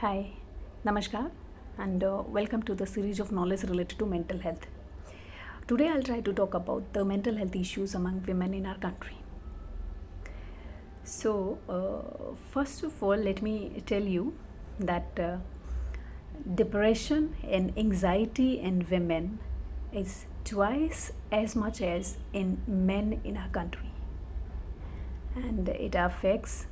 Hi, Namaskar, and welcome to the series of knowledge related to mental health. Today, I'll try to talk about the mental health issues among women in our country. First of all, let me tell you that depression and anxiety in women is twice as much as in men in our country, and it affects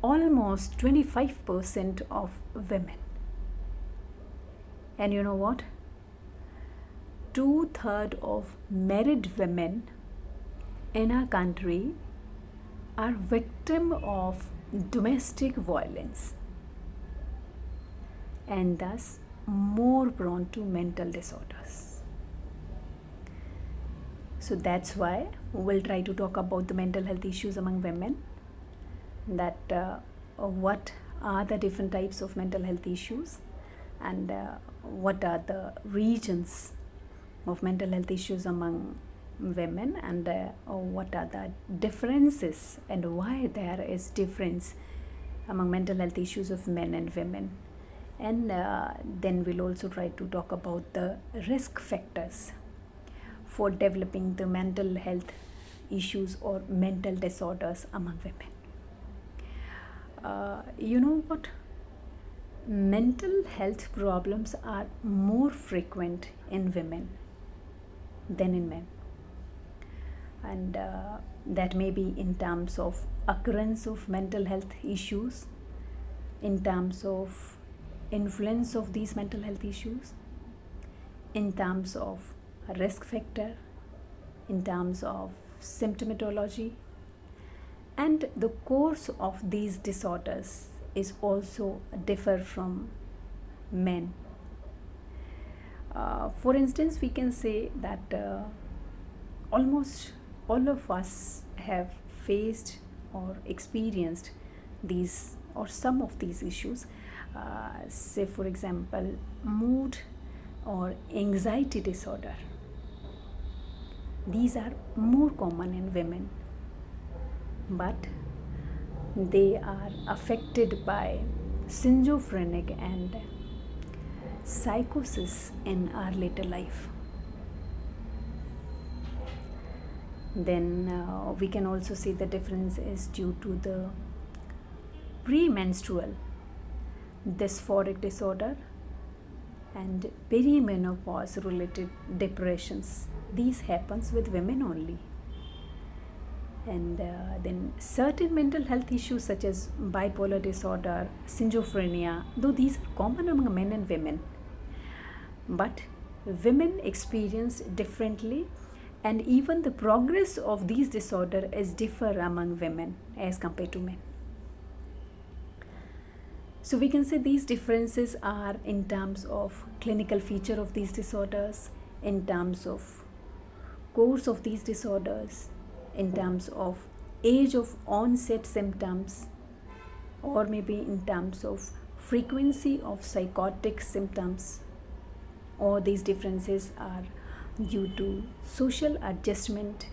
almost 25% of women. And you know what? Two-thirds of married women in our country are victim of domestic violence and thus more prone to mental disorders. So that's why we'll try to talk about the mental health issues among women, that what are the different types of mental health issues, and what are the regions of mental health issues among women, and what are the differences and why there is difference among mental health issues of men and women. And then we'll also try to talk about the risk factors for developing the mental health issues or mental disorders among women. You know what? Mental health problems are more frequent in women than in men, and that may be in terms of occurrence of mental health issues, in terms of influence of these mental health issues, in terms of risk factor, in terms of symptomatology, and the course of these disorders is also differ from men. For instance, we can say that almost all of us have faced or experienced these or some of these issues. Say, for example, mood or anxiety disorder. These are more common in women, but they are affected by schizophrenic and psychosis in our later life. Then we can also see the difference is due to the premenstrual dysphoric disorder and perimenopause related depressions. These happens with women only. And then certain mental health issues such as bipolar disorder, schizophrenia, though these are common among men and women, but women experience differently, and even the progress of these disorder is differ among women as compared to men. So we can say these differences are in terms of clinical feature of these disorders, in terms of course of these disorders, in terms of age of onset symptoms, or maybe in terms of frequency of psychotic symptoms. Or these differences are due to social adjustment,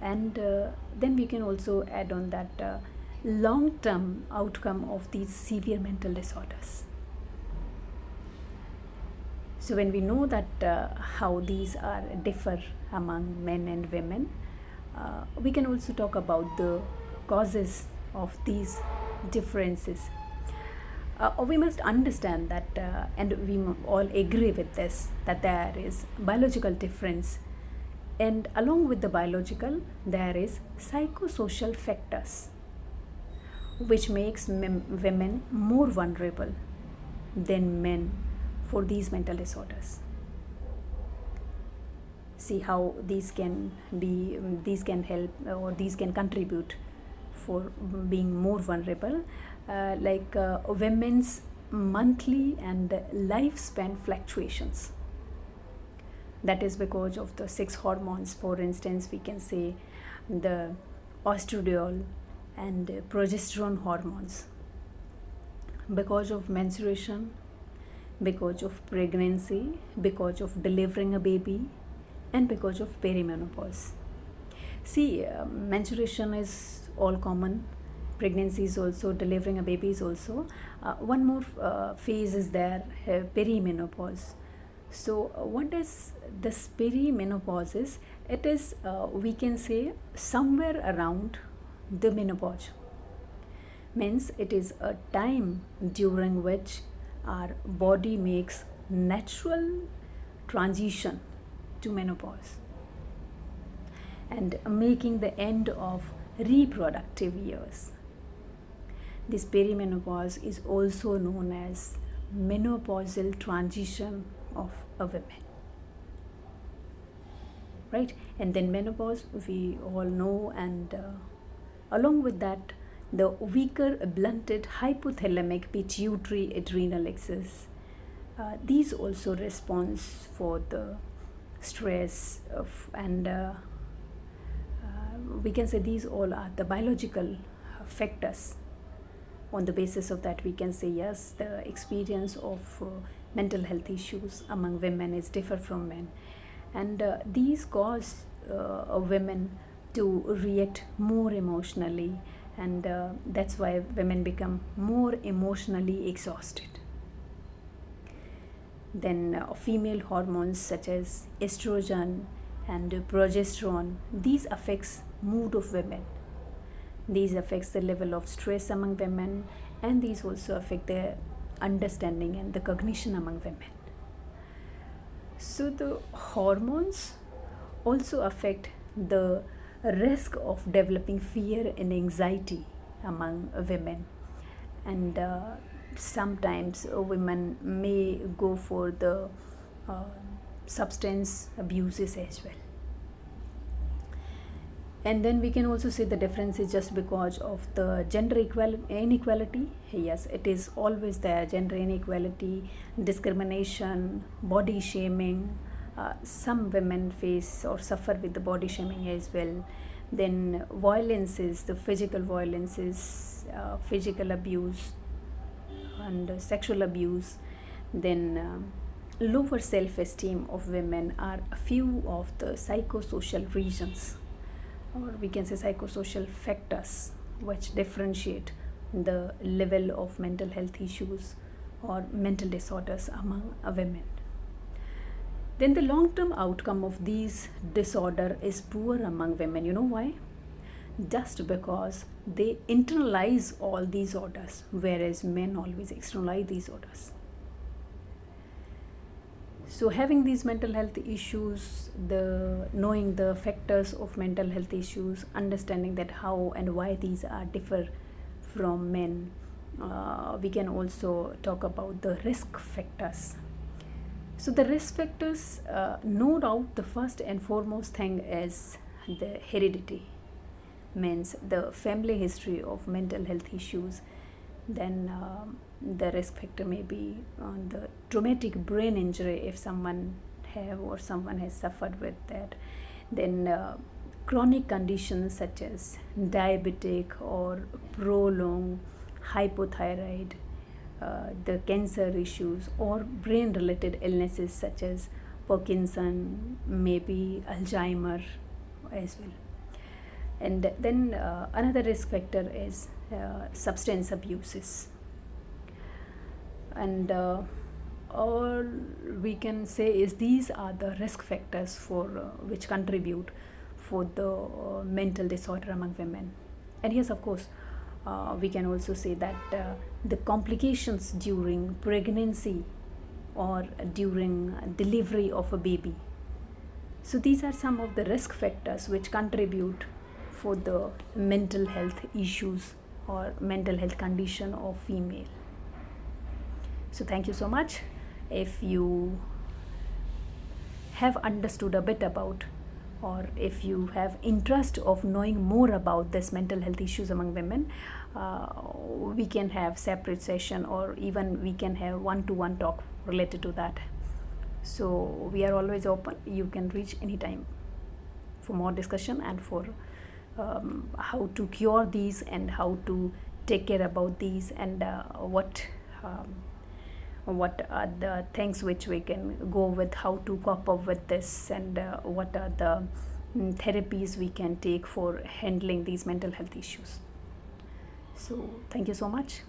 and then we can also add on that long-term outcome of these severe mental disorders. So when we know that how these are differ among men and women, we can also talk about the causes of these differences. We must understand that, and we all agree with this, that there is biological difference, and along with the biological, there is psychosocial factors which makes women more vulnerable than men for these mental disorders. See how these can help, or these can contribute for being more vulnerable, like women's monthly and lifespan fluctuations. That is because of the sex hormones. For instance, we can say the estradiol and progesterone hormones. Because of menstruation, because of pregnancy, because of delivering a baby, and because of perimenopause. See, menstruation is all common, pregnancies also, delivering a baby is also. One more phase is there, perimenopause. So what is this perimenopause is? It is, we can say, somewhere around the menopause. Means it is a time during which our body makes natural transition to menopause and making the end of reproductive years. This perimenopause is also known as menopausal transition of a woman, right? And then menopause, we all know, and along with that, the weaker, blunted hypothalamic pituitary adrenal axis. These also responds for the stress of, and we can say these all are the biological factors. On the basis of that, we can say yes, the experience of mental health issues among women is different from men, and these cause women to react more emotionally, and that's why women become more emotionally exhausted. Then female hormones such as estrogen and progesterone, these affects mood of women. These affects the level of stress among women, and these also affect their understanding and the cognition among women. So the hormones also affect the risk of developing fear and anxiety among women, and sometimes women may go for the uh, substance abuses as well. And then we can also say the difference is just because of the gender inequality. Yes, it is always there: gender inequality, discrimination, body shaming. Some women face or suffer with the body shaming as well. Then violences, the physical violences, physical abuse and sexual abuse. Then lower self-esteem of women are a few of the psychosocial reasons, or we can say psychosocial factors, which differentiate the level of mental health issues or mental disorders among women. Then the long-term outcome of these disorder is poor among women. You know why? Just because they internalize all these orders, whereas men always externalize these orders. So having these mental health issues, the knowing the factors of mental health issues, understanding that how and why these are differ from men, we can also talk about the risk factors. So the risk factors, no doubt, the first and foremost thing is the heredity, means the family history of mental health issues. Then the risk factor may be on the traumatic brain injury if someone have or someone has suffered with that. Then chronic conditions such as diabetic or prolonged hypothyroid, the cancer issues or brain related illnesses such as Parkinson, maybe Alzheimer as well. And then another risk factor is substance abuses, and all we can say is these are the risk factors for which contribute for the mental disorder among women. And yes, of course, we can also say that the complications during pregnancy or during delivery of a baby, so these are some of the risk factors which contribute for the mental health issues or mental health condition of female. So thank you so much. If you have understood a bit about, or if you have interest of knowing more about this mental health issues among women, we can have separate session, or even we can have one-to-one talk related to that. So we are always open. You can reach anytime for more discussion and for how to cure these and how to take care about these, and what are the things which we can go with, how to cope up with this, and what are the therapies we can take for handling these mental health issues. So thank you so much.